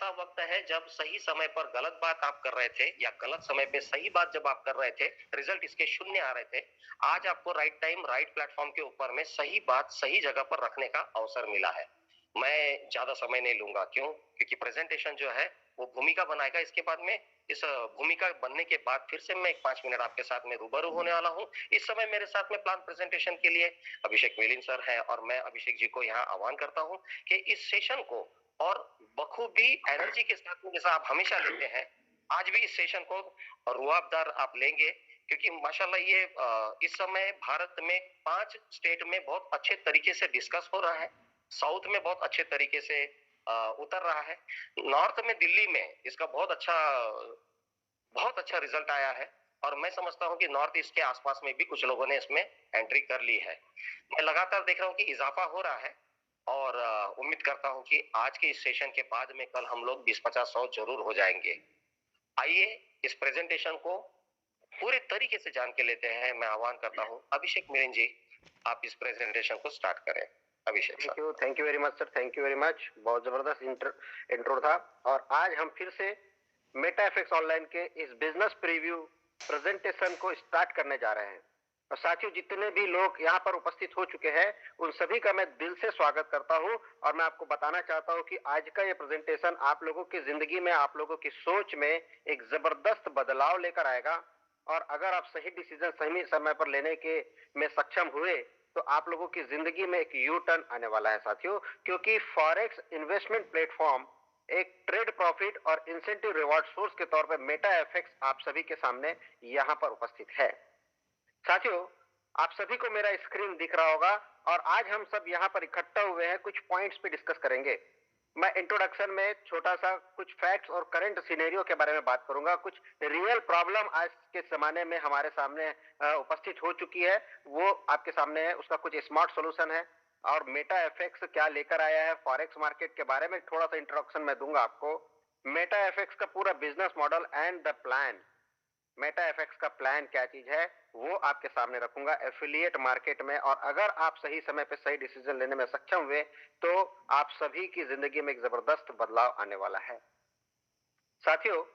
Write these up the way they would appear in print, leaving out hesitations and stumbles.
ऐसा वक्त है जब सही समय पर गलत बात आप कर रहे थे या गलत समय पे सही बात जब आप कर रहे थे, रिजल्ट इसके शून्य आ रहे थे। आज आपको राइट टाइम राइट प्लेटफॉर्म के ऊपर में सही बात सही जगह पर रखने का अवसर मिला है। मैं ज्यादा समय नहीं लूंगा, क्यों? क्योंकि प्रेजेंटेशन जो है वो भूमिका बनाएगा। इसके बाद में इस भूमिका बनने के बाद फिर से मैं 5 मिनट आपके साथ में रूबरू होने वाला हूँ। इस समय मेरे साथ में प्लान प्रेजेंटेशन के लिए अभिषेक मिलिंद सर है और मैं अभिषेक जी को यहाँ आह्वान करता हूँ कि इस सेशन को और बखूबी एनर्जी के साथ में जैसा आप हमेशा लेते हैं, आज भी इस सेशन को रुआबदार आप लेंगे, क्योंकि माशाल्लाह ये इस समय भारत में 5 स्टेट में बहुत अच्छे तरीके से डिस्कस हो रहा है। साउथ में बहुत अच्छे तरीके से उतर रहा है। नॉर्थ में दिल्ली में इसका बहुत अच्छा रिजल्ट आया है और मैं समझता हूं कि नॉर्थ ईस्ट के आसपास में भी कुछ लोगों ने इसमें एंट्री कर ली है। मैं लगातार देख रहा हूं कि इजाफा हो रहा है और उम्मीद करता हूं कि आज के इस सेशन के बाद में कल हम लोग 20, 50, 100 जरूर हो जाएंगे। आइए इस प्रेजेंटेशन को पूरे तरीके से जान के लेते हैं। मैं आह्वान करता हूं अभिषेक मिलिंद जी, आप इस प्रेजेंटेशन को स्टार्ट करें। Abhishek sir. Thank you very much sir, thank you very much. बहुत जबरदस्त इंट्रो था। और आज हम फिर से मेटा एफएक्स ऑनलाइन के इस बिजनेस प्रीव्यू प्रेजेंटेशन को स्टार्ट करने जा रहे हैं। और साथियों, जितने भी लोग यहाँ पर उपस्थित हो चुके हैं उन सभी का मैं दिल से स्वागत करता हूँ। और मैं आपको बताना चाहता हूँ कि आज का ये प्रेजेंटेशन आप लोगों की जिंदगी में, आप लोगों की सोच में एक जबरदस्त बदलाव लेकर आएगा। और अगर आप सही डिसीजन सही समय पर लेने के में सक्षम हुए तो आप लोगों की जिंदगी में एक यू टर्न आने वाला है साथियों। क्योंकि फॉरेक्स इन्वेस्टमेंट प्लेटफॉर्म एक ट्रेड प्रॉफिट और इंसेंटिव रिवॉर्ड सोर्स के तौर पर मेटा एफएक्स आप सभी के सामने यहां पर उपस्थित है। साथियों, आप सभी को मेरा स्क्रीन दिख रहा होगा और आज हम सब यहां पर इकट्ठा हुए हैं, कुछ पॉइंट्स पे डिस्कस करेंगे। मैं इंट्रोडक्शन में छोटा सा कुछ फैक्ट्स और करंट सिनेरियो के बारे में बात करूंगा। कुछ रियल प्रॉब्लम आज के जमाने में हमारे सामने उपस्थित हो चुकी है, वो आपके सामने है। उसका कुछ स्मार्ट सॉल्यूशन है। और मेटा एफएक्स क्या लेकर आया है फॉरेक्स मार्केट के बारे में थोड़ा सा इंट्रोडक्शन मैं दूंगा आपको। मेटा एफएक्स का पूरा business model and the plan, Meta FX का प्लान क्या चीज है वो आपके सामने रखूंगा एफिलिएट मार्केट में। और अगर आप सही समय पे सही डिसीजन लेने में सक्षम हुए तो आप सभी की जिंदगी में एक जबरदस्त बदलाव आने वाला है। साथियों,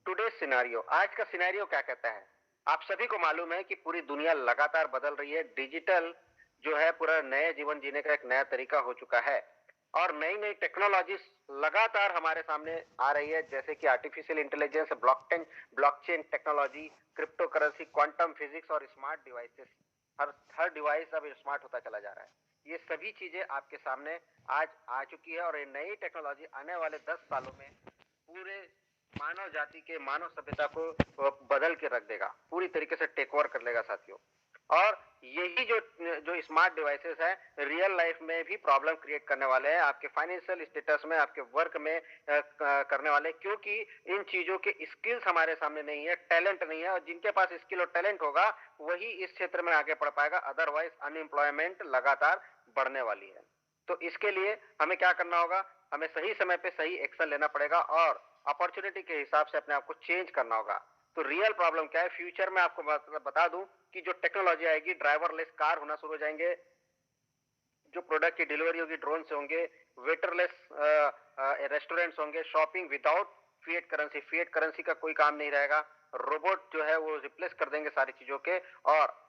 टुडे सिनेरियो, आज का सिनेरियो क्या कहता है? आप सभी को मालूम है कि पूरी दुनिया लगातार बदल रही है। डिजिटल जो है पूरा नए जीवन जीने का एक नया तरीका हो चुका है और नई नई टेक्नोलॉजीज लगातार हमारे सामने आ रही है, जैसे कि artificial intelligence, blockchain technology, crypto currency, quantum physics और स्मार्ट डिवाइसेस। हर डिवाइस अब स्मार्ट होता चला जा रहा है। ये सभी चीजें आपके सामने आज आ चुकी है और ये नई टेक्नोलॉजी आने वाले 10 सालों में पूरे मानव जाति के, मानव सभ्यता को बदल के रख देगा, पूरी तरीके से टेक ओवर कर लेगा साथियों। और यही जो स्मार्ट डिवाइसेस है रियल लाइफ में भी प्रॉब्लम क्रिएट करने वाले हैं, आपके फाइनेंशियल स्टेटस में, आपके वर्क में करने वाले, क्योंकि इन चीजों के स्किल्स हमारे सामने नहीं है, टैलेंट नहीं है। और जिनके पास स्किल और टैलेंट होगा वही इस क्षेत्र में आगे बढ़ पाएगा, अदरवाइज अनएम्प्लॉयमेंट लगातार बढ़ने वाली है। तो इसके लिए हमें क्या करना होगा? हमें सही समय पे सही एक्शन लेना पड़ेगा और अपॉर्चुनिटी के हिसाब से अपने आप को चेंज करना होगा। तो रियल प्रॉब्लम क्या है? फ्यूचर में आपको बता दूं कि जो टेक्नोलॉजी आएगी, ड्राइवरलेस कार होना शुरू हो जाएंगे, जो प्रोडक्ट की डिलीवरी होगी ड्रोन से होंगे, वेटरलेस रेस्टोरेंट्स होंगे, शॉपिंग विदाउट फिएट करेंसी का कोई काम नहीं रहेगा। रोबोट जो है वो रिप्लेस कर देंगे सारी चीजों के। और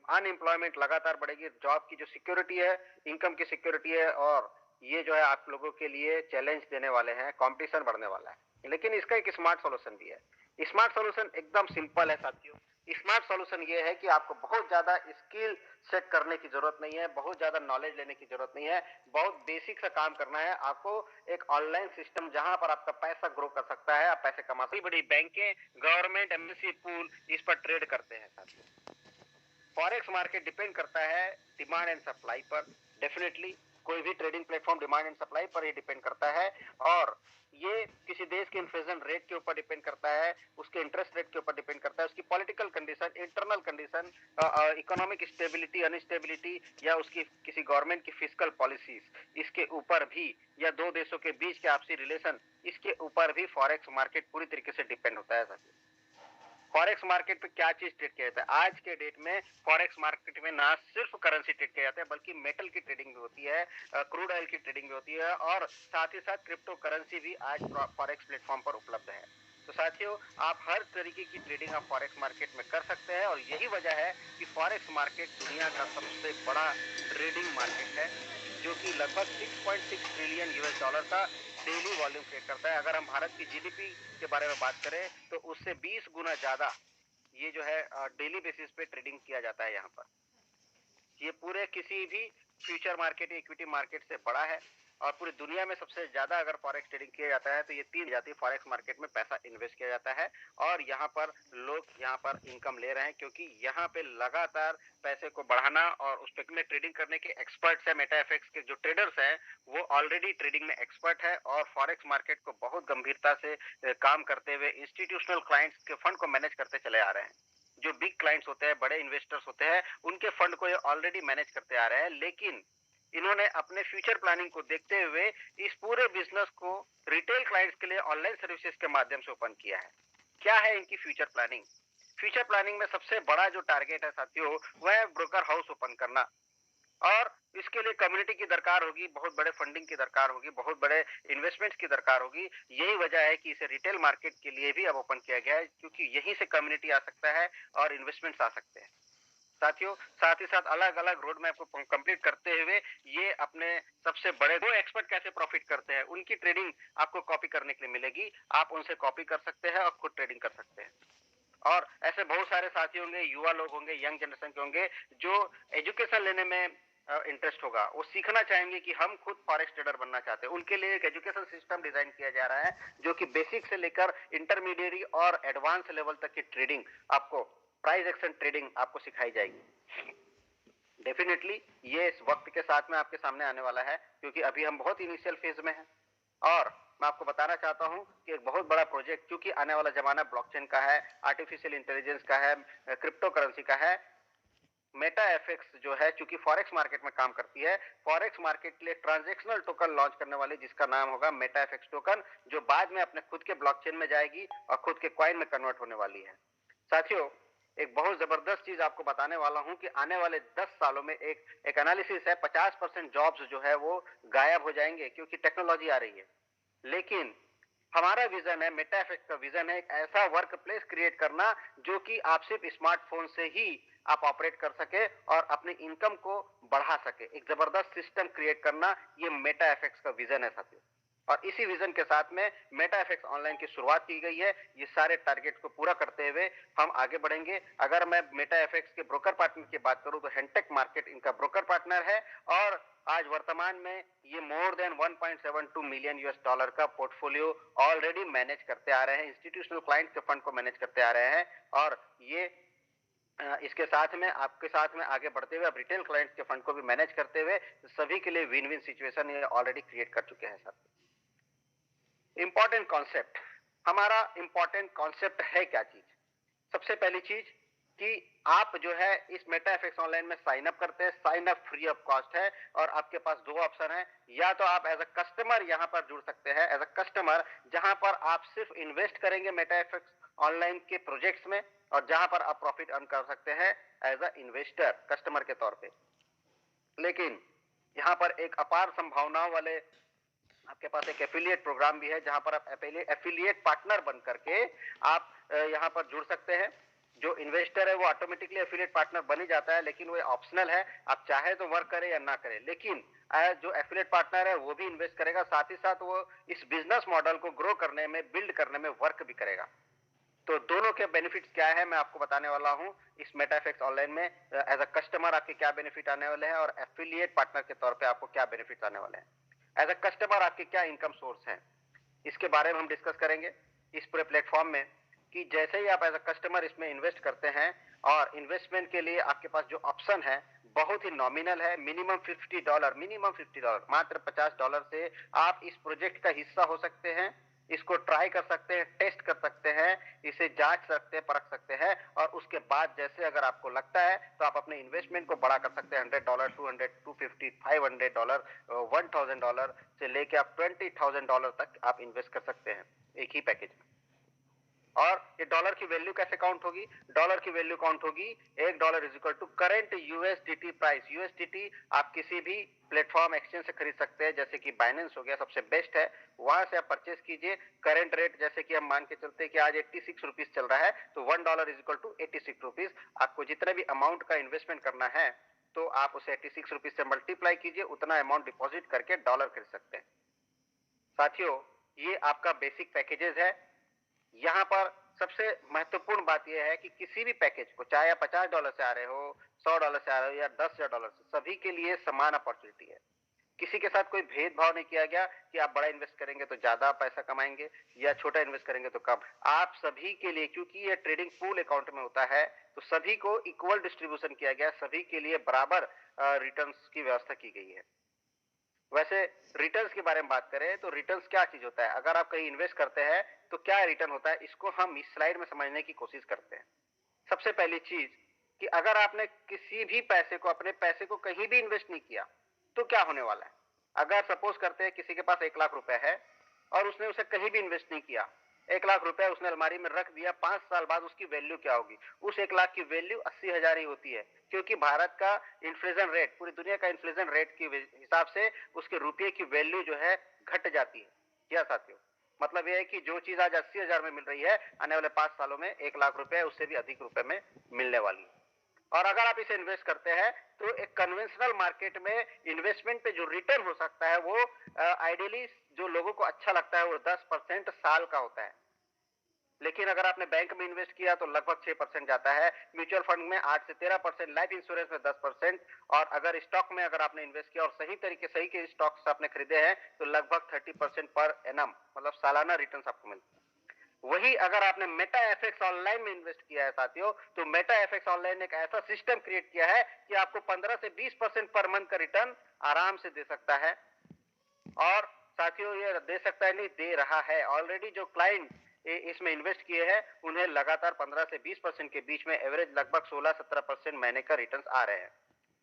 अनएम्प्लॉयमेंट लगातार बढ़ेगी, जॉब की जो सिक्योरिटी है, इनकम की सिक्योरिटी है, और ये जो है आप लोगों के लिए चैलेंज देने वाले हैं, कंपटीशन बढ़ने वाला है। लेकिन इसका एक स्मार्ट सॉल्यूशन भी है। स्मार्ट सॉल्यूशन एकदम सिंपल है साथियों। स्मार्ट सॉल्यूशन ये है कि आपको बहुत ज्यादा स्किल सेट करने की जरूरत नहीं है, बहुत ज्यादा नॉलेज लेने की जरूरत नहीं है, बहुत बेसिक सा काम करना है आपको। एक ऑनलाइन सिस्टम जहां पर आपका पैसा ग्रो कर सकता है, आप पैसे कमा सकते हैं। बड़ी बैंकें, गवर्नमेंट, एमएनसी पूल इस पर ट्रेड करते हैं साथियों। फॉरेक्स मार्केट डिपेंड करता है डिमांड एंड सप्लाई पर। डेफिनेटली कोई भी trading platform demand and supply पर ही डिपेंड करता है। और ये किसी देश के इन्फ्लेशन रेट के ऊपर डिपेंड करता है, उसके इंटरेस्ट रेट के ऊपर डिपेंड करता है, उसकी political condition, internal condition, economic stability, unstability, या उसकी किसी गवर्नमेंट की फिस्कल पॉलिसीज, इसके ऊपर भी, या दो देशों के बीच के आपसी रिलेशन, इसके ऊपर भी फॉरेक्स मार्केट पूरी तरीके से डिपेंड होता है साथियों। फॉरेक्स मार्केट पे क्या चीज ट्रेड किया जाता है? आज के डेट में फॉरेक्स मार्केट में ना सिर्फ करेंसी ट्रेड किया जाता है बल्कि मेटल की ट्रेडिंग भी होती है, क्रूड ऑयल की ट्रेडिंग भी होती है और साथ ही साथ क्रिप्टो करेंसी भी आज फॉरेक्स प्लेटफॉर्म पर उपलब्ध है। तो साथियों, आप हर तरीके की ट्रेडिंग आप फॉरेक्स मार्केट में कर सकते हैं और यही वजह है कि फॉरेक्स मार्केट दुनिया का सबसे बड़ा ट्रेडिंग मार्केट है, जो कि लगभग 6.6 ट्रिलियन यूएस डॉलर का डेली वॉल्यूम ट्रेड करता है। अगर हम भारत की जीडीपी के बारे में बात करें तो उससे 20 गुना ज्यादा ये जो है डेली बेसिस पे ट्रेडिंग किया जाता है यहाँ पर। ये पूरे किसी भी फ्यूचर मार्केट इक्विटी मार्केट से बड़ा है और पूरी दुनिया में सबसे ज्यादा अगर फॉरेक्स ट्रेडिंग किया जाता है तो ये 3 जाती है। फॉरेक्स मार्केट में पैसा इन्वेस्ट किया जाता है और यहाँ पर लोग यहाँ पर इनकम ले रहे हैं क्योंकि यहाँ पे लगातार पैसे को बढ़ाना और उस पे में ट्रेडिंग करने के एक्सपर्ट्स है। मेटाएफएक्स के जो ट्रेडर्स हैं वो ऑलरेडी ट्रेडिंग में एक्सपर्ट है और फॉरेक्स मार्केट को बहुत गंभीरता से काम करते हुए इंस्टीट्यूशनल क्लाइंट्स के फंड को मैनेज करते चले आ रहे हैं। जो बिग क्लाइंट्स होते हैं, बड़े इन्वेस्टर्स होते हैं, उनके फंड को ये ऑलरेडी मैनेज करते आ रहे हैं, लेकिन इन्होंने अपने फ्यूचर प्लानिंग को देखते हुए इस पूरे बिजनेस को रिटेल क्लाइंट्स के लिए ऑनलाइन सर्विसेज के माध्यम से ओपन किया है। क्या है इनकी फ्यूचर प्लानिंग? फ्यूचर प्लानिंग में सबसे बड़ा जो टारगेट है साथियों, वह है ब्रोकर हाउस ओपन करना और इसके लिए कम्युनिटी की दरकार होगी, बहुत बड़े फंडिंग की दरकार होगी, बहुत बड़े इन्वेस्टमेंट्स की दरकार होगी। यही वजह है कि इसे रिटेल मार्केट के लिए भी अब ओपन किया गया है क्योंकि यहीं से कम्युनिटी आ सकता है और इन्वेस्टमेंट्स आ सकते हैं। साथियों, साथ ही साथ अलग अलग रोड मैप को कंप्लीट करते हुए ये अपने सबसे बड़े दो एक्सपर्ट कैसे प्रॉफिट करते हैं उनकी ट्रेडिंग आपको कॉपी करने के लिए मिलेगी। आप उनसे कॉपी कर सकते हैं और खुद ट्रेडिंग कर सकते हैं। और ऐसे बहुत सारे साथी होंगे, युवा लोग होंगे, यंग जनरेशन के होंगे जो एजुकेशन लेने में इंटरेस्ट होगा, वो सीखना चाहेंगे कि हम खुद फॉरेक्स ट्रेडर बनना चाहते हैं। उनके लिए एक एजुकेशन सिस्टम डिजाइन किया जा रहा है जो कि बेसिक से लेकर इंटरमीडिएट और एडवांस लेवल तक की ट्रेडिंग आपको, प्राइस एक्शन ट्रेडिंग आपको सिखाई जाएगी। डेफिनेटली ये इस वक्त के साथ में आपके सामने आने वाला है क्योंकि अभी हम बहुत इनिशियल फेज में हैं और मैं आपको बताना चाहता हूं कि एक बहुत बड़ा प्रोजेक्ट, क्योंकि आने वाला जमाना ब्लॉकचेन का है, आर्टिफिशियल इंटेलिजेंस का है, क्रिप्टो करेंसी का है। मेटाएफएक्स जो है चूंकि फॉरेक्स मार्केट में काम करती है, फॉरेक्स मार्केट के लिए ट्रांजैक्शनल टोकन लॉन्च करने वाली जिसका नाम होगा मेटाएफएक्स टोकन, जो बाद में अपने खुद के ब्लॉकचेन में जाएगी और खुद के कॉइन में कन्वर्ट होने वाली है। साथियों, एक बहुत जबरदस्त चीज आपको बताने वाला हूं कि आने वाले 10 सालों में एक एनालिसिस है 50% जॉब्स जो है वो गायब हो जाएंगे क्योंकि टेक्नोलॉजी आ रही है। लेकिन हमारा विजन है, मेटाएफएक्स का विजन है एक ऐसा वर्क प्लेस क्रिएट करना जो कि आप सिर्फ स्मार्टफोन से ही आप ऑपरेट कर सके और अपनी इनकम को बढ़ा सके। एक जबरदस्त सिस्टम क्रिएट करना, ये मेटाएफएक्स का विजन है साथियों। और इसी विजन के साथ में मेटाएफएक्स ऑनलाइन की शुरुआत की गई है। ये सारे टारगेट को पूरा करते हुए हम आगे बढ़ेंगे। अगर मैं मेटाएफएक्स के ब्रोकर पार्टनर की बात करूं तो हेंटेक मार्केट इनका ब्रोकर पार्टनर है और आज वर्तमान में ये more than 1.72 million US dollar का पोर्टफोलियो ऑलरेडी मैनेज करते आ रहे हैं, इंस्टीट्यूशनल क्लाइंट के फंड को मैनेज करते आ रहे हैं और ये इसके साथ में आपके साथ में आगे बढ़ते हुए अब रिटेल क्लाइंट्स के फंड को भी मैनेज करते हुए सभी के लिए विन विन सिचुएशन ये ऑलरेडी क्रिएट कर चुके हैं सर। इंपॉर्टेंट कॉन्सेप्ट, हमारा इंपॉर्टेंट कॉन्सेप्ट है क्या चीज? सबसे पहली चीज कि आप जो है इस मेटाएफएक्स ऑनलाइन में साइन अप करते हैं, sign up free of cost है और आपके पास दो ऑप्शन है। या तो आप एज अ कस्टमर यहां पर जुड़ सकते हैं, एज अ कस्टमर जहां पर आप सिर्फ इन्वेस्ट करेंगे मेटाएफएक्स ऑनलाइन के प्रोजेक्ट्स में और जहां पर आप प्रॉफिट अर्न कर सकते हैं एज अ इन्वेस्टर, कस्टमर के तौर पे। लेकिन यहां पर एक अपार संभावनाओं वाले आपके पास एक एफिलिएट प्रोग्राम भी है जहां पर आप एफिलिएट पार्टनर बन करके आप यहां पर जुड़ सकते हैं। जो इन्वेस्टर है वो ऑटोमेटिकली एफिलिएट पार्टनर बन ही जाता है, लेकिन वो ऑप्शनल है, आप चाहे तो वर्क करें या ना करें। लेकिन जो एफिलिएट पार्टनर है वो भी इन्वेस्ट करेगा, साथ ही साथ वो इस बिजनेस मॉडल को ग्रो करने में, बिल्ड करने में वर्क भी करेगा। तो दोनों के बेनिफिट्स क्या है मैं आपको बताने वाला हूं इस मेटाएफएक्स ऑनलाइन में। एज अ कस्टमर आपके क्या बेनिफिट आने वाले हैं और एफिलिएट पार्टनर के तौर पे आपको क्या बेनिफिट्स आने वाले हैं। एज अ कस्टमर आपके क्या इनकम सोर्स है, इसके बारे में हम डिस्कस करेंगे इस पूरे प्लेटफॉर्म में कि जैसे ही आप एज अ कस्टमर इसमें इन्वेस्ट करते हैं और इन्वेस्टमेंट के लिए आपके पास जो ऑप्शन है बहुत ही नॉमिनल है, मिनिमम $50, मात्र $50 से आप इस प्रोजेक्ट का हिस्सा हो सकते हैं। इसको ट्राई कर सकते हैं, टेस्ट कर सकते हैं, इसे जांच सकते हैं, परख सकते हैं और उसके बाद जैसे अगर आपको लगता है तो आप अपने इन्वेस्टमेंट को बड़ा कर सकते हैं। $100, $200, $250, $500, $1000 से लेके आप $20,000 तक आप इन्वेस्ट कर सकते हैं एक ही पैकेज में। और ये डॉलर की वैल्यू कैसे काउंट होगी? डॉलर की वैल्यू काउंट होगी $1 is equal to current USDT price. USDT आप किसी भी प्लेटफॉर्म एक्सचेंज से खरीद सकते हैं, जैसे कि बाइनेंस हो गया, सबसे बेस्ट है, वहां से आप परचेज कीजिए। करंट रेट जैसे कि हम मान के चलते हैं कि आज 86 रुपीज चल रहा है, तो $1 इज इक्वल टू 86 रुपीज। आपको जितना भी अमाउंट का इन्वेस्टमेंट करना है तो आप उसे 86 रुपीज से मल्टीप्लाई कीजिए, उतना अमाउंट डिपॉजिट करके डॉलर खरीद सकते हैं। साथियों, ये आपका बेसिक पैकेजेस है। यहाँ पर सबसे महत्वपूर्ण बात यह है कि किसी भी पैकेज को, चाहे आप $50 से आ रहे हो, $100 से आ रहे हो या $10,000 से, सभी के लिए समान अपॉर्चुनिटी है। किसी के साथ कोई भेदभाव नहीं किया गया कि आप बड़ा इन्वेस्ट करेंगे तो ज्यादा पैसा कमाएंगे या छोटा इन्वेस्ट करेंगे तो कम। आप सभी के लिए, क्योंकि ये ट्रेडिंग पूल अकाउंट में होता है, तो सभी को इक्वल डिस्ट्रीब्यूशन किया गया, सभी के लिए बराबर रिटर्न्स की व्यवस्था की गई है। वैसे रिटर्न्स के बारे में बात करें तो रिटर्न्स क्या चीज होता है? अगर आप कहीं इन्वेस्ट करते हैं तो क्या रिटर्न होता है, इसको हम इस स्लाइड में समझने की कोशिश करते हैं। सबसे पहली चीज कि अगर आपने किसी भी पैसे को, अपने पैसे को कहीं भी इन्वेस्ट नहीं किया तो क्या होने वाला है? अगर सपोज करते हैं किसी के पास 1 लाख रुपए है और उसने उसे कहीं भी इन्वेस्ट नहीं किया, 1 लाख रुपए उसने अलमारी में रख दिया, 5 साल बाद उसकी वैल्यू क्या होगी? उस 1 लाख की वैल्यू 80,000 ही होती है, क्योंकि भारत का इन्फ्लेशन रेट, पूरी दुनिया का इन्फ्लेशन रेट के हिसाब से उसके रुपये की वैल्यू जो है घट जाती है। क्या साथियों, मतलब यह है कि जो चीज आज 80,000 में मिल रही है, आने वाले 5 सालों में 1 लाख रुपए उससे भी अधिक रुपए में मिलने वाली है। और अगर आप इसे इन्वेस्ट करते हैं तो एक कन्वेंशनल मार्केट में इन्वेस्टमेंट पे जो रिटर्न हो सकता है वो आइडियली जो लोगों को अच्छा लगता है वो 10% साल का होता है। लेकिन अगर आपने बैंक में इन्वेस्ट किया तो लगभग 6% जाता है, म्यूचुअल फंड में 8 से 13%, लाइफ इंश्योरेंस में 10%, और अगर स्टॉक में अगर आपने इन्वेस्ट किया और सही के स्टॉक्स आपने खरीदे हैं तो लगभग 30% पर एनम, मतलब सालाना रिटर्न आपको मिलता है। वही अगर आपने मेटा एफएक्स ऑनलाइन में इन्वेस्ट किया है साथियों, तो मेटा एफएक्स ऑनलाइन ने एक ऐसा सिस्टम क्रिएट किया है कि आपको 15 से 20% पर मंथ का रिटर्न आराम से दे सकता है। और साथियों, ये दे सकता है नहीं, दे रहा है। ऑलरेडी जो क्लाइंट इसमें इन्वेस्ट किए हैं उन्हें लगातार 15 से 20% के बीच में एवरेज लगभग 16-17% महीने का रिटर्न आ रहे हैं।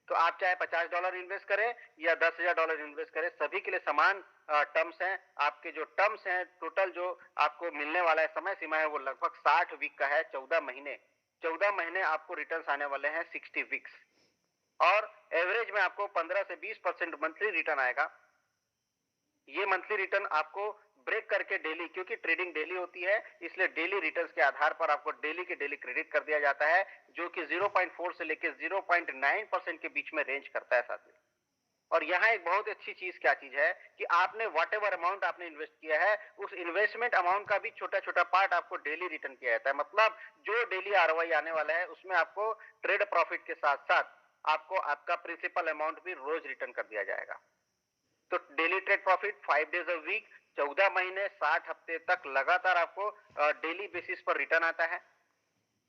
तो आप चाहे $50 इन्वेस्ट करें या $10,000 इन्वेस्ट करें, सभी के लिए समान टर्म्स हैं। आपके जो टर्म्स हैं, टोटल जो आपको मिलने वाला है समय सीमा है वो लगभग 60 वीक का है, 14 महीने आपको रिटर्न्स आने वाले हैं, 60 वीक्स, और एवरेज में आपको 15 से 20% मंथली रिटर्न आएगा। ये मंथली रिटर्न आपको ब्रेक करके डेली, क्योंकि ट्रेडिंग डेली होती है इसलिए डेली रिटर्न्स के आधार पर आपको डेली के डेली क्रेडिट कर दिया जाता है, जो कि 0.4 से लेकर 0.9% के बीच में रेंज करता है साथियों। और यहाँ एक बहुत अच्छी चीज क्या चीज है कि आपने व्हाटएवर अमाउंट आपने इन्वेस्ट किया है, उस इन्वेस्टमेंट अमाउंट का भी छोटा छोटा पार्ट आपको डेली रिटर्न किया जाता है। मतलब जो डेली आरओआई आने वाला है उसमें आपको ट्रेड प्रॉफिट के साथ साथ आपको आपका प्रिंसिपल अमाउंट भी रोज रिटर्न कर दिया जाएगा। तो daily trade profit 5 days a week, 14 महीने 60 हफ्ते तक लगातार आपको डेली बेसिस पर रिटर्न आता है।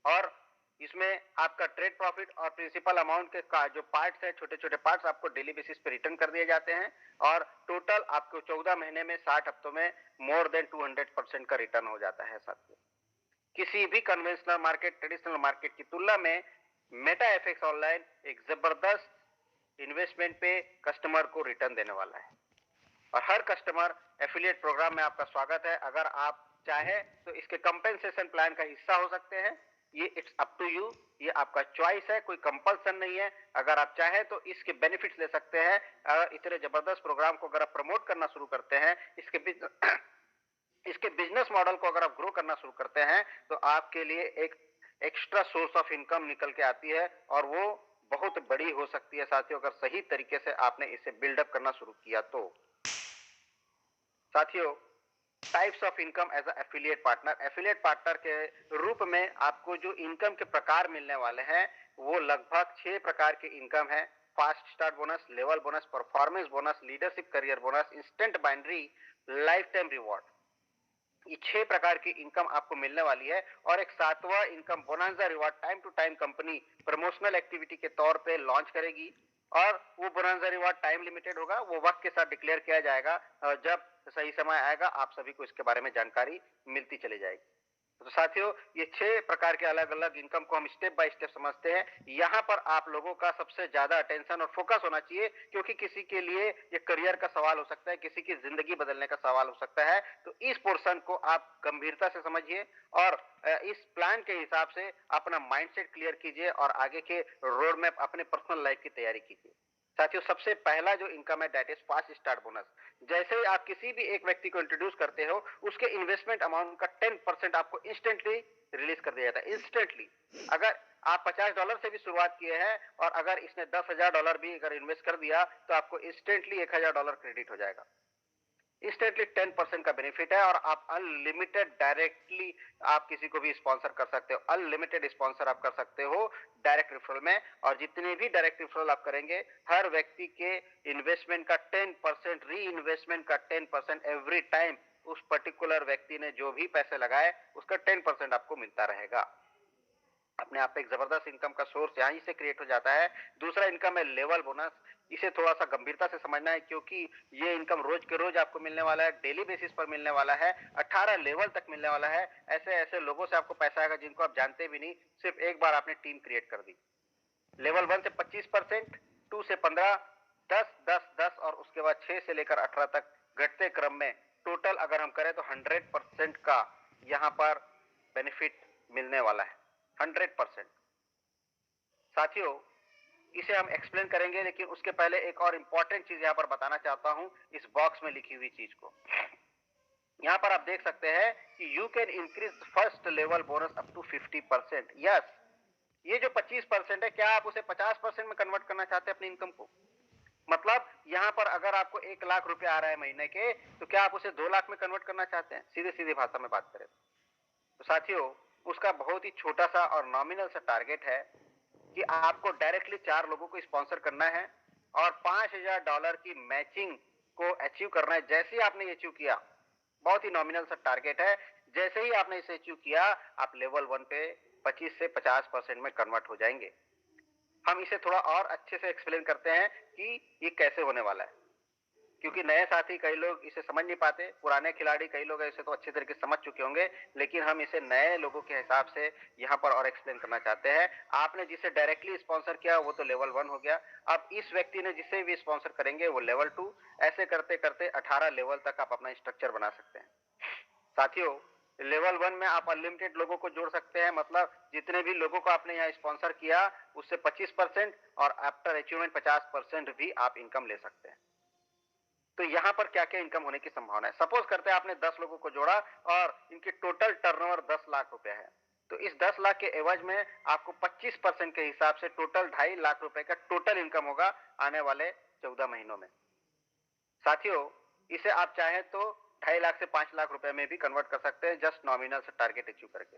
और इसमें आपका ट्रेड प्रॉफिट और प्रिंसिपल अमाउंट के का जो पार्ट्स है, छोटे छोटे पार्ट्स आपको डेली बेसिस पे रिटर्न कर दिए जाते हैं, और टोटल आपको 14 महीने में 60 हफ्तों में मोर देन 200% का रिटर्न हो जाता है साथियों। किसी भी कन्वेंशनल मार्केट, ट्रेडिशनल मार्केट की तुलना में मेटा एफएक्स ऑनलाइन एक जबरदस्त इन्वेस्टमेंट पे कस्टमर को रिटर्न देने वाला है। और हर कस्टमर एफिलिएट प्रोग्राम में आपका स्वागत है। अगर आप चाहे तो इसके कंपेंसेशन प्लान का हिस्सा हो सकते हैं, ये इट्स अप टू यू, ये आपका चॉइस है, कोई कंपल्सन नहीं है। अगर आप चाहे तो इसके बेनिफिट्स ले सकते हैं। अगर इतने जबरदस्त प्रोग्राम को अगर आप प्रमोट करना शुरू करते हैं, इसके बिजनेस मॉडल को अगर आप ग्रो करना शुरू करते हैं, तो आपके लिए एक एक्स्ट्रा सोर्स ऑफ इनकम निकल के आती है, और वो बहुत बड़ी हो सकती है साथियों, अगर सही तरीके से आपने इसे बिल्डअप करना शुरू किया तो। साथियों, types of income as affiliate partner, affiliate partner के रूप में आपको जो इनकम के प्रकार मिलने वाले हैं वो लगभग 6 प्रकार के इनकम है। Fast start bonus, level bonus, performance bonus, leadership career bonus, instant binary, life time reward. ये 6 प्रकार की इनकम आपको मिलने वाली है। और एक 7वां income bonanza reward time to time company promotional activity के तौर पे लॉन्च करेगी, और वो बोनांजा रिवॉर्ड टाइम लिमिटेड होगा, वो वक्त के साथ डिक्लेयर किया जाएगा। जब सही समय आएगा आप सभी को इसके बारे में जानकारी मिलती चली जाएगी। तो साथियों, ये 6 प्रकार के अलग-अलग इनकम को हम स्टेप बाय स्टेप समझते हैं। यहाँ पर आप लोगों का सबसे ज़्यादा अटेंशन और फोकस होना चाहिए, क्योंकि किसी के लिए ये करियर का सवाल हो सकता है, किसी की ज़िंदगी बदलने का सवाल हो सकता है। तो इस पोर्शन को आप गंभीरता से समझिए और इस प्लान के हिसाब से अपना माइंडसेट क्लियर कीजिए और आगे के रोड मैप अपने पर्सनल लाइफ की तैयारी कीजिए। साथियों, सबसे पहला जो इनकम है that is fast start bonus. जैसे ही आप किसी भी एक व्यक्ति को इंट्रोड्यूस करते हो, उसके इन्वेस्टमेंट अमाउंट का 10% आपको इंस्टेंटली रिलीज कर दिया जाता है, इंस्टेंटली। अगर आप $50 से भी शुरुआत किए हैं और अगर इसने $10,000 भी अगर इन्वेस्ट कर दिया, तो आपको इंस्टेंटली $1,000 क्रेडिट हो जाएगा। इंस्टेंटली 10% का बेनिफिट है और आप अनलिमिटेड डायरेक्टली आप किसी को भी स्पॉन्सर कर सकते हो। अनलिमिटेड स्पॉन्सर आप कर सकते हो डायरेक्ट रेफरल में, और जितने भी डायरेक्ट रेफरल आप करेंगे, हर व्यक्ति के इन्वेस्टमेंट का 10%, री इन्वेस्टमेंट का 10% एवरी टाइम उस पर्टिकुलर व्यक्ति ने जो भी पैसे लगाए उसका 10% आपको मिलता रहेगा। अपने आप पे एक जबरदस्त इनकम का सोर्स यहीं से क्रिएट हो जाता है। दूसरा इनकम है लेवल बोनस। इसे थोड़ा सा गंभीरता से समझना है, क्योंकि ये इनकम रोज के रोज आपको मिलने वाला है, डेली बेसिस पर मिलने वाला है, 18 लेवल तक मिलने वाला है। ऐसे ऐसे लोगों से आपको पैसा आएगा जिनको आप जानते भी नहीं, सिर्फ एक बार आपने टीम क्रिएट कर दी। लेवल 1 से 25%, 2 से 15, 10, 10, 10 और उसके बाद 6 से लेकर 18 तक घटते क्रम में टोटल अगर हम करें तो 100% का यहाँ पर बेनिफिट मिलने वाला है। 100%। साथियों, इसे हम एक्सप्लेन करेंगे, लेकिन उसके पहले एक और इंपॉर्टेंट चीज यहाँ पर बताना चाहता हूं, इस बॉक्स में लिखी हुई चीज को। यहाँ पर आप देख सकते हैं कि you can increase first level bonus up to 50%। Yes, ये जो 25% है, क्या आप उसे 50% में कन्वर्ट करना चाहते हैं अपनी इनकम को? मतलब यहाँ पर अगर आपको 1 लाख रुपए आ रहा है महीने के, तो क्या आप उसे 2 लाख में कन्वर्ट करना चाहते हैं? सीधे सीधे भाषा में बात करें तो साथियों, उसका बहुत ही छोटा सा और नॉमिनल सा टारगेट है कि आपको डायरेक्टली 4 लोगों को स्पॉन्सर करना है और $5,000 की मैचिंग को अचीव करना है। जैसे ही आपने ये अचीव किया, बहुत ही नॉमिनल सा टारगेट है, जैसे ही आपने इसे अचीव किया, आप लेवल 1 पे 25 से 50% में कन्वर्ट हो जाएंगे। हम इसे थोड़ा और अच्छे से एक्सप्लेन करते हैं कि ये कैसे होने वाला है, क्योंकि नए साथी कई लोग इसे समझ नहीं पाते, पुराने खिलाड़ी कई लोग इसे तो अच्छे तरीके से समझ चुके होंगे, लेकिन हम इसे नए लोगों के हिसाब से यहाँ पर और एक्सप्लेन करना चाहते हैं। आपने जिसे डायरेक्टली स्पॉन्सर किया वो तो लेवल 1 हो गया। अब इस व्यक्ति ने जिसे भी स्पॉन्सर करेंगे वो लेवल 2। ऐसे करते करते 18 लेवल तक आप अपना स्ट्रक्चर बना सकते हैं। साथियों, लेवल 1 में आप अनलिमिटेड लोगों को जोड़ सकते हैं, मतलब जितने भी लोगों को आपने यहाँ स्पॉन्सर किया उससे 25% और आफ्टर अचीवमेंट 50% भी आप इनकम ले सकते हैं। तो यहाँ पर क्या क्या इनकम होने की संभावना है? सपोज करते हैं आपने 10 लोगों को जोड़ा और इनकी टोटल टर्नओवर 10 लाख रुपए है, तो इस 10 लाख के एवज में आपको 25% के हिसाब से टोटल 2.5 लाख रुपए का टोटल इनकम होगा आने वाले 14 महीनों में। साथियों, इसे आप चाहें तो 2.5 लाख से 5 लाख रुपए में भी कन्वर्ट कर सकते हैं, जस्ट नॉमिनल से टारगेट अचीव करके।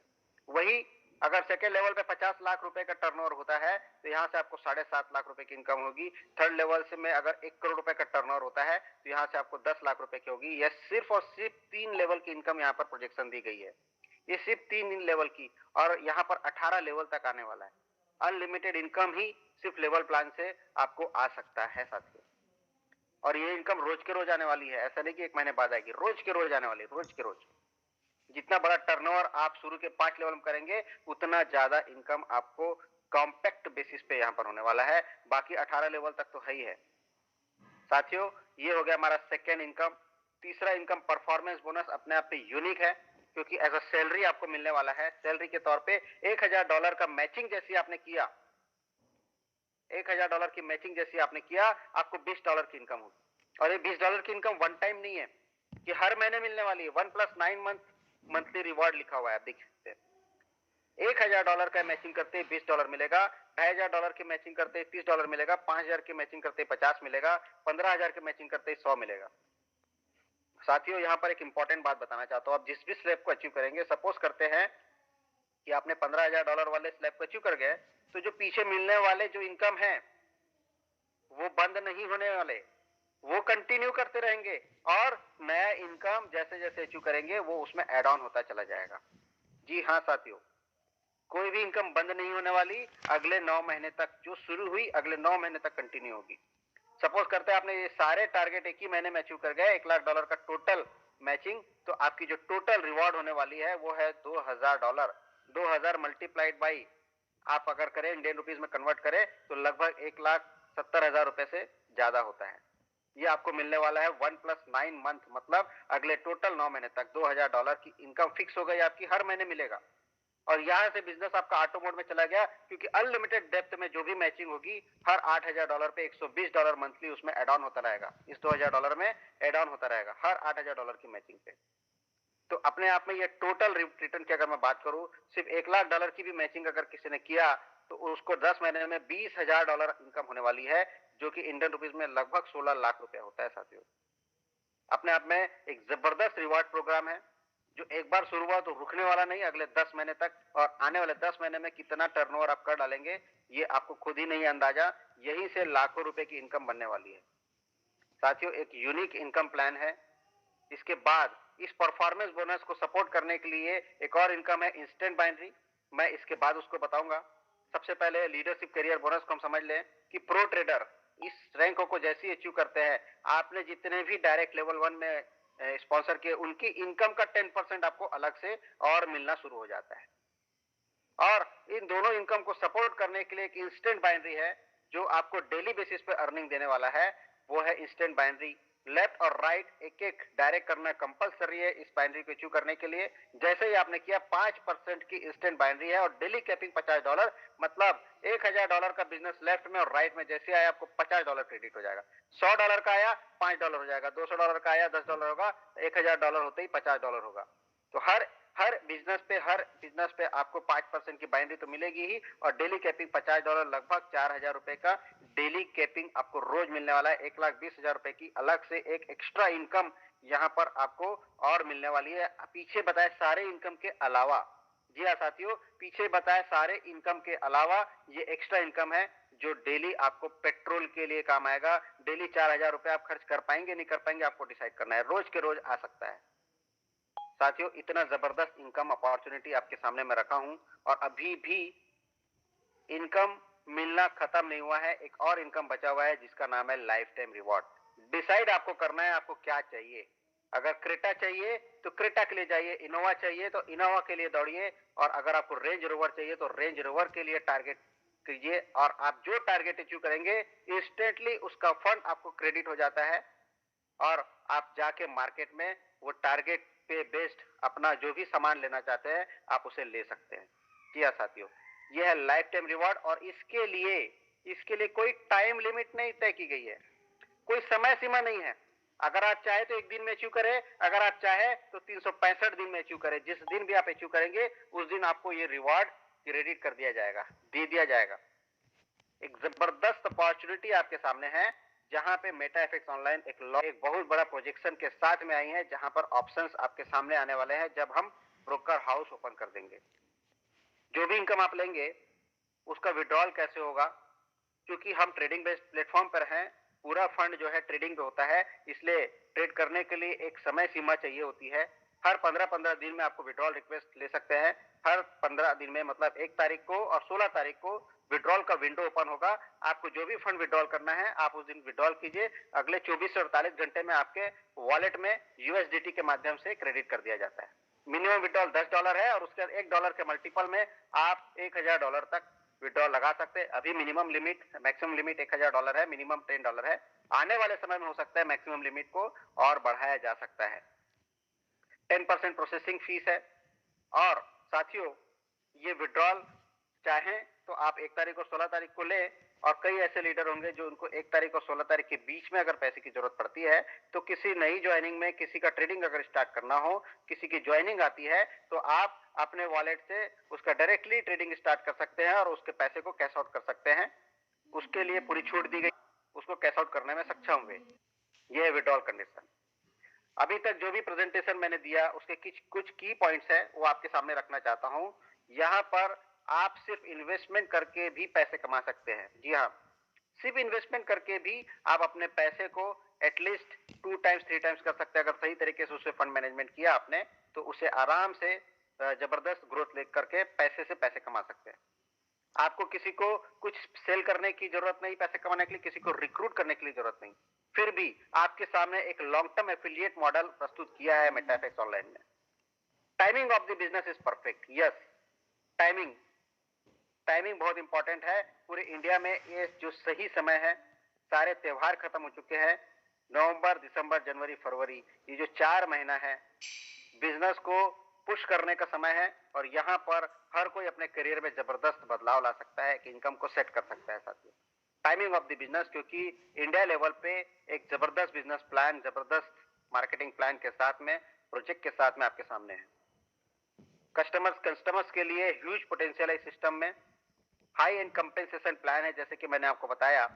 वही अगर सेकेंड लेवल पे 50 लाख रुपए का टर्नओवर होता है, तो यहाँ से आपको 7.5 लाख रुपए की इनकम होगी। थर्ड लेवल से में अगर 1 करोड़ रुपए का टर्नओवर होता है, तो यहाँ से आपको 10 लाख रुपए की होगी। यह सिर्फ और सिर्फ 3 लेवल की इनकम यहाँ पर प्रोजेक्शन दी गई है। ये सिर्फ 3 लेवल की, और यहाँ पर 18 लेवल तक आने वाला है। अनलिमिटेड इनकम ही सिर्फ लेवल प्लान से आपको आ सकता है साथियों। और ये इनकम रोज के रोज आने वाली है, ऐसा नहीं कि 1 महीने बाद आएगी, रोज के रोज आने वाली है, रोज के रोज। जितना बड़ा टर्नओवर आप शुरू के 5 लेवल में करेंगे, उतना ज्यादा इनकम आपको कॉम्पैक्ट बेसिस पे यहाँ पर होने वाला है। बाकी 18 लेवल तक तो है ही है। साथियों, ये हो गया हमारा सेकेंड इनकम। तीसरा इनकम परफॉर्मेंस बोनस अपने आप पे यूनिक है, क्योंकि एज अ सैलरी आपको मिलने वाला है। सैलरी के तौर पे $1,000 का मैचिंग जैसी आपने किया, $1,000 की मैचिंग जैसी आपने किया, आपको $20 की इनकम होगी। और ये $20 की इनकम वन टाइम नहीं है कि हर महीने मिलने वाली है। 1+9 मंथली रिवॉर्ड लिखा हुआ है, आप देख सकते हैं। $1,000 का मैचिंग करते $20 मिलेगा, $2,500 की मैचिंग करते $30 मिलेगा, 5,000 की मैचिंग करते 50 मिलेगा, 15,000 की मैचिंग करते 100 मिलेगा। साथियों, यहाँ पर एक इंपॉर्टेंट बात बताना चाहता हूँ। आप जिस भी स्लैब को अचीव करेंगे, सपोज करते हैं कि आपने $15,000 वाले स्लैब को अचीव कर गए, तो जो पीछे मिलने वाले जो इनकम है वो बंद नहीं होने वाले, वो कंटिन्यू करते रहेंगे, और नया इनकम जैसे जैसे अचीव करेंगे वो उसमें एड ऑन होता चला जाएगा। जी हाँ साथियों, कोई भी इनकम बंद नहीं होने वाली। अगले 9 महीने तक जो शुरू हुई, अगले 9 महीने तक कंटिन्यू होगी। सपोज करते हैं आपने ये सारे टारगेट एक ही महीने में अचीव कर गए, $1 लाख का टोटल मैचिंग, तो आपकी जो टोटल रिवॉर्ड होने वाली है वो है $2000। 2000 मल्टीप्लाइड बाई, आप अगर करें इंडियन रुपीज में कन्वर्ट करें तो लगभग 1,70,000 रुपए से ज्यादा होता है। ये आपको मिलने वाला है 1+9 मंथ, मतलब अगले टोटल 9 महीने तक $2000 की इनकम फिक्स हो गई आपकी, हर महीने मिलेगा। और यहां से बिजनेस आपका ऑटो मोड में चला गया, क्योंकि अनलिमिटेड डेप्थ में जो भी मैचिंग होगी हर $8000 पे $120 मंथली उसमें एड ऑन होता रहेगा। इस $2000 में एड ऑन होता रहेगा हर $8000 की मैचिंग पे। तो अपने आप में ये टोटल रिटर्न की अगर मैं बात करूं, सिर्फ $1,00,000 की भी मैचिंग अगर किसी ने किया तो उसको 10 महीने में $20,000 इनकम होने वाली है, जो कि इंडियन रुपीज में लगभग 16 लाख रुपए होता है साथियों। अपने आप में एक जबरदस्त रिवार्ड प्रोग्राम है, जो एक बार शुरू हुआ तो रुकने वाला नहीं अगले 10 महीने तक। और आने वाले 10 महीने में कितना टर्नओवर आप कर डालेंगे ये आपको खुद ही नहीं अंदाजा, यहीं से लाखों रुपए की इनकम बनने वाली है साथियों। एक यूनिक इनकम प्लान है। इसके बाद इस परफॉर्मेंस बोनस को सपोर्ट करने के लिए एक और इनकम है, इंस्टेंट बाइनरी। मैं इसके बाद उसको बताऊंगा। सबसे पहले लीडरशिप करियर बोनस को हम समझ लें कि प्रो ट्रेडर इस रैंकों को जैसे ही अचीव करते हैं, आपने जितने भी डायरेक्ट लेवल 1 में स्पॉन्सर किए उनकी इनकम का 10% आपको अलग से और मिलना शुरू हो जाता है। और इन दोनों इनकम को सपोर्ट करने के लिए एक इंस्टेंट बाइनरी है जो आपको डेली बेसिस पे अर्निंग देने वाला है, वो है इंस्टेंट बाइनरी। लेफ्ट और राइट एक एक डायरेक्ट करना कंपलसरी है इस बाइनरी को अचीव करने के लिए। जैसे ही आपने किया 5% की इंस्टेंट बाइनरी है और डेली कैपिंग $50, मतलब $1000 का बिजनेस लेफ्ट में और राइट में जैसे आया आपको $50 क्रेडिट हो जाएगा। $100 का आया $5 हो जाएगा, $200 का आया $10 होगा, $1000 होते ही $50 होगा। तो हर बिजनेस पे आपको 5% की बाइनरी तो मिलेगी ही, और डेली कैपिंग $50, लगभग $4000 रुपए का डेली कैपिंग आपको रोज मिलने वाला है। 1,20,000 रुपए की अलग से एक एक्स्ट्रा इनकम यहाँ पर आपको और मिलने वाली है, पीछे बताए सारे इनकम के अलावा। जी हाँ साथियों, पीछे बताए सारे इनकम के अलावा ये एक्स्ट्रा इनकम है जो डेली आपको पेट्रोल के लिए काम आएगा। डेली 4000 रुपए आप खर्च कर पाएंगे नहीं कर पाएंगे आपको डिसाइड करना है, रोज के रोज आ सकता है। साथियों, इतना जबरदस्त इनकम अपॉर्चुनिटी आपके सामने मैं रखा हूं और अभी भी इनकम मिलना खत्म नहीं हुआ है। एक और इनकम बचा हुआ है जिसका नाम है लाइफ टाइम रिवॉर्ड। डिसाइड आपको करना है आपको क्या चाहिए। अगर क्रेटा चाहिए तो क्रेटा के लिए जाइए, इनोवा चाहिए तो इनोवा के लिए दौड़िए, और अगर आपको रेंज रोवर चाहिए तो रेंज रोवर के लिए टारगेट कीजिए। और आप जो टारगेट अचीव करेंगे इंस्टेंटली उसका फंड आपको क्रेडिट हो जाता है और आप जाके मार्केट में वो टारगेट पे बेस्ड अपना जो भी सामान लेना चाहते हैं आप उसे ले सकते हैं। जी हाँ साथियों, ये है लाइफ टाइम रिवॉर्ड और इसके लिए कोई टाइम लिमिट नहीं तय की गई है, कोई समय सीमा नहीं है। अगर आप चाहे तो एक दिन में अचीव करें, अगर आप चाहे तो 365 दिन में अचीव करें। जिस दिन भी आप अचीव करेंगे उस दिन आपको ये रिवॉर्ड क्रेडिट कर दिया जाएगा, दे दिया जाएगा। एक जबरदस्त अपॉर्चुनिटी आपके सामने है जहां पे मेटा एफएक्स ऑनलाइन एक बहुत बड़ा प्रोजेक्शन के साथ में आई है, जहां पर ऑप्शंस आपके सामने आने वाले हैं जब हम ब्रोकर हाउस ओपन कर देंगे। जो भी इनकम आप लेंगे उसका विड्रॉल कैसे होगा, क्योंकि हम ट्रेडिंग बेस्ड प्लेटफॉर्म पर हैं, पूरा फंड जो है ट्रेडिंग पे होता है, इसलिए ट्रेड करने के लिए एक समय सीमा चाहिए होती है। हर 15-15 दिन में आपको विड्रॉल रिक्वेस्ट ले सकते हैं। हर 15 दिन में मतलब 1 तारीख को और 16 तारीख को विड्रॉल का विंडो ओपन होगा। आपको जो भी फंड विड्रॉल करना है आप उस दिन विड्रॉल कीजिए। अगले 24 से 48 घंटे में आपके वॉलेट में यूएसडीटी के माध्यम से क्रेडिट कर दिया जाता है। मिनिमम विड्रॉल $10 है और उसके $1 के मल्टीपल में आप $1000 तक विड्रॉल लगा सकते हैं। अभी मिनिमम लिमिट, मैक्सिमम लिमिट $1000 है, मिनिमम $10 है। आने वाले समय में हो सकता है मैक्सिमम लिमिट को और बढ़ाया जा सकता है। 10% प्रोसेसिंग फीस है। और साथियों, ये विड्रॉल चाहें तो आप 1 तारीख और 16 तारीख को ले, और कई ऐसे लीडर होंगे जो उनको 1 तारीख और 16 तारीख के बीच में अगर पैसे की जरूरत पड़ती है तो किसी नई ज्वाइनिंग में किसी का ट्रेडिंग अगर स्टार्ट करना हो, किसी की ज्वाइनिंग आती है तो आप अपने वॉलेट से उसका डायरेक्टली ट्रेडिंग स्टार्ट कर सकते हैं और उसके पैसे को कैश आउट कर सकते हैं। उसके लिए पूरी छूट दी गई, उसको कैश आउट करने में सक्षम हुए। यह है विड्रॉल कंडीशन। अभी तक जो भी प्रेजेंटेशन मैंने दिया उसके कुछ की पॉइंट्स है वो आपके सामने रखना चाहता हूं। यहां पर आप सिर्फ इन्वेस्टमेंट करके भी पैसे कमा सकते हैं। जी हाँ, सिर्फ इन्वेस्टमेंट करके भी आप अपने पैसे को एटलीस्ट 2 टाइम्स 3 टाइम्स कर सकते हैं। अगर सही तरीके से उसे फंड मैनेजमेंट किया आपने तो उसे आराम से जबरदस्त ग्रोथ ले करके पैसे से पैसे कमा सकते हैं। आपको किसी को कुछ सेल करने की जरूरत नहीं पैसे कमाने के लिए, किसी को रिक्रूट करने के लिए जरूरत नहीं। फिर भी आपके सामने एक लॉन्ग टर्म एफिलिएट मॉडल प्रस्तुत किया है मेटाफेक्स ऑनलाइन में। Timing of the business is perfect. Yes, timing timing बहुत इंपॉर्टेंट है। पूरे इंडिया में ये जो सही समय है, सारे त्योहार खत्म हो चुके हैं। नवंबर, दिसंबर, जनवरी, फरवरी, ये जो 4 महीना है, बिजनेस को पुश करने का समय है और यहाँ पर हर कोई अपने करियर में जबरदस्त बदलाव ला सकता है कि इनकम को सेट कर सकता है साथियों। टाइमिंग ऑफ द बिजनेस, क्योंकि इंडिया लेवल पे एक जबरदस्त बिजनेस प्लान, जबरदस्त मार्केटिंग प्लान के साथ में, प्रोजेक्ट के साथ में आपके सामने है। कस्टमर्स के लिए ह्यूज पोटेंशियल है इस सिस्टम में। हाई एंड कंपेंसेशन प्लान है, जैसे कि मैंने आपको बताया।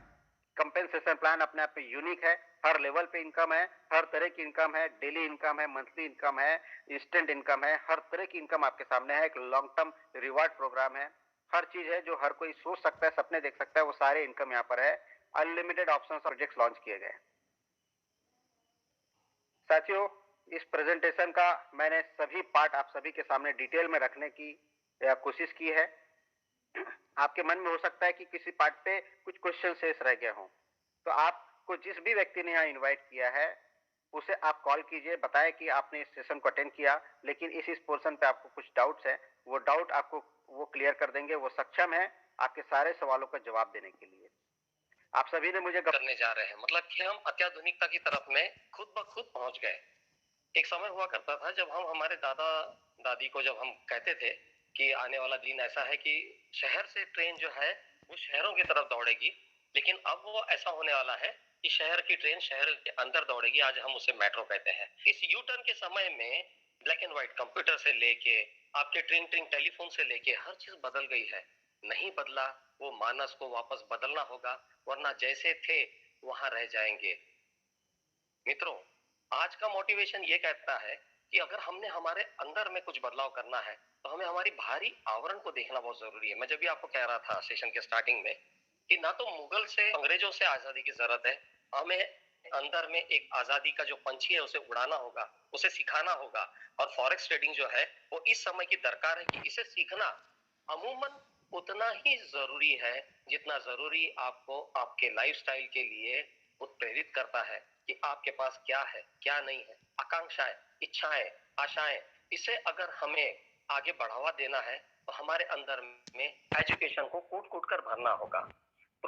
कंपेंसेशन प्लान अपने आप पे यूनिक है। हर लेवल पे इनकम है, हर तरह की इनकम है, डेली इनकम है, मंथली इनकम है, इंस्टेंट इनकम है, हर तरह की इनकम आपके सामने है। एक लॉन्ग टर्म रिवार्ड प्रोग्राम है। हर चीज है जो हर कोई सोच सकता है, सपने देख सकता है, वो सारे इनकम यहाँ पर है। अनलिमिटेड ऑप्शन प्रोजेक्ट लॉन्च किए गए। साथियों, इस प्रेजेंटेशन का मैंने सभी पार्ट आप सभी के सामने डिटेल में रखने की कोशिश की है। आपके मन में हो सकता है कि किसी पार्ट पे कुछ क्वेश्चन शेष रह गए हों, तो आपको जिस भी व्यक्ति ने यहाँ इनवाइट किया है उसे आप कॉल कीजिए, बताएं कि आपने इस सेशन को अटेंड किया, लेकिन इस पोर्शन पे आपको कुछ डाउट्स हैं, वो डाउट आपको वो क्लियर कर देंगे। वो सक्षम है आपके सारे सवालों का जवाब देने के लिए। आप सभी ने मुझे करने जा रहे हैं, मतलब कि हम अत्याधुनिकता की तरफ में खुद ब खुद पहुंच गए। एक समय हुआ करता था जब हम हमारे दादा दादी को जब हम कहते थे कि आने वाला दिन ऐसा है कि शहर से ट्रेन जो है वो शहरों की तरफ दौड़ेगी, लेकिन अब वो ऐसा होने वाला है कि शहर की ट्रेन शहर के अंदर दौड़ेगी। आज हम उसे मेट्रो कहते हैं। इस यू टर्न के समय में ब्लैक एंड व्हाइट कंप्यूटर से लेके आपके ट्रिंग ट्रिंग टेलीफोन से लेके हर चीज बदल गई है। नहीं बदला, वो मानस को वापस बदलना होगा, वरना जैसे थे वहां रह जाएंगे। मित्रों, आज का मोटिवेशन ये कहता है कि अगर हमने हमारे अंदर में कुछ बदलाव करना है तो हमें हमारी बाहरी आवरण को देखना बहुत जरूरी है। मैं जब भी आपको कह रहा था सेशन के स्टार्टिंग में कि ना तो मुगल से अंग्रेजों से आजादी की जरूरत है, हमें अंदर में एक आजादी का जो पंछी है उसे उड़ाना होगा, उसे सिखाना होगा। और फॉरेक्स ट्रेडिंग जो है वो इस समय की दरकार है कि इसे सीखना अमूमन उतना ही जरूरी है जितना जरूरी आपको आपके लाइफस्टाइल के लिए उत्प्रेरित करता है कि आपके पास क्या है, क्या नहीं है, आकांक्षाएं, इच्छाएं, आशाएं। इसे अगर हमें आगे बढ़ावा देना है तो हमारे अंदर में एजुकेशन को कूट कूट कर भरना होगा।